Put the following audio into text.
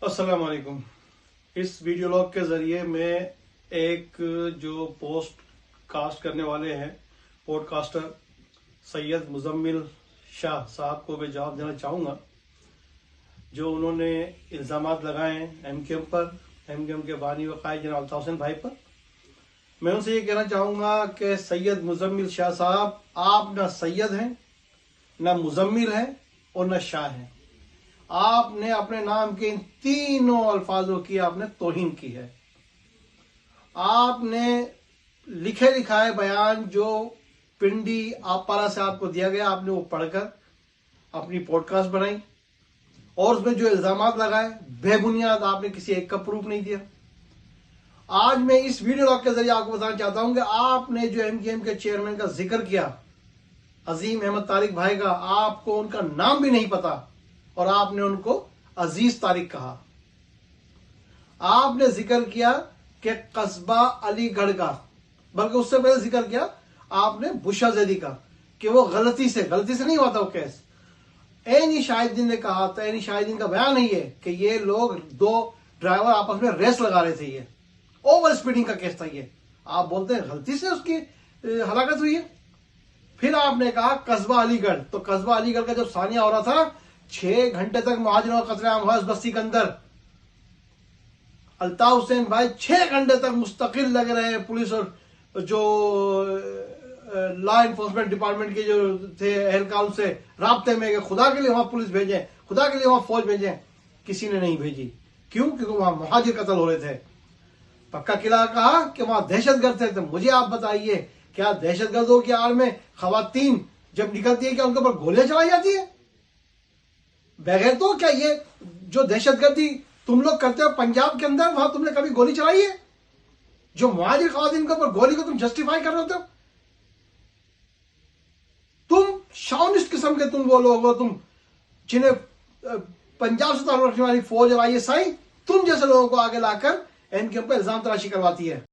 अस्सलाम वालेकुम। इस वीडियो लॉग के जरिए मैं एक जो पोस्ट कास्ट करने वाले हैं पॉडकास्टर सैयद मुजम्मिल शाह साहब को मैं जवाब देना चाहूँगा, जो उन्होंने इल्ज़ामात लगाए हैं एमकेएम के बानी व कायद जनाब अल्ताफ हुसैन भाई पर। मैं उनसे ये कहना चाहूँगा कि सैयद मुजम्मिल शाह साहब, आप ना सैयद हैं, ना मुजम्मिल हैं और ना शाह हैं। आपने अपने नाम के इन तीनों अल्फाजों की आपने तौहीन की है। आपने लिखे लिखाए बयान जो पिंडी आपारा से आपको दिया गया, आपने वो पढ़कर अपनी पॉडकास्ट बनाई और उसमें जो इल्जामात लगाए बेबुनियाद, आपने किसी एक का प्रूफ नहीं दिया। आज मैं इस वीडियो लॉग के जरिए आपको बताना चाहता हूं कि आपने जो एमकेएम के चेयरमैन का जिक्र किया, अजीम अहमद तारिक भाई का, आपको उनका नाम भी नहीं पता और आपने उनको अजीज तारिक कहा। आपने जिक्र किया कि कस्बा अलीगढ़ का, बल्कि उससे पहले जिक्र किया आपने बुशा जैदी का कि वो गलती से नहीं हुआ था वो केस। एनी शाहिदीन ने कहा था, एनी शाहिदीन का बयान नहीं है कि ये लोग दो ड्राइवर आपस में रेस लगा रहे थे, ये ओवर स्पीडिंग का केस था। ये आप बोलते हैं गलती से उसकी हलाकत हुई है। फिर आपने कहा कस्बा अलीगढ़, तो कस्बा अलीगढ़ का जब सानिया हो रहा था 6 घंटे तक मुहाजिरों का कत्लेआम हुआ इस बस्ती के अंदर। अल्ताफ हुसैन भाई 6 घंटे तक मुस्तकिल लग रहे हैं, पुलिस और जो लॉ इन्फोर्समेंट डिपार्टमेंट के जो थे एहलकार से राब्ते में, खुदा के लिए वहां पुलिस भेजें, खुदा के लिए वहां फौज भेजें। किसी ने नहीं भेजी। क्यों? क्योंकि वहां मुहाजिर कत्ल हो रहे थे। पक्का किला कहा कि वहां दहशतगर्द थे। तो मुझे आप बताइए, क्या दहशतगर्दों की आड़ में खवातीन जब निकलती है क्या उनके ऊपर गोलियां चलाई जाती है? बगैर तो क्या ये जो दहशतगर्दी तुम लोग करते हो पंजाब के अंदर, वहां तुमने कभी गोली चलाई है? जो मुहाजिर खवातीन के ऊपर गोली को तुम जस्टिफाई कर रहे हो, तुम शॉनिस्ट किस्म के तुम वो लोग हो, तुम जिन्हें पंजाब से ताल्लुक रखने वाली फौज और आईएसआई तुम जैसे लोगों को आगे लाकर एमकेएम पर इल्जाम तराशी करवाती है।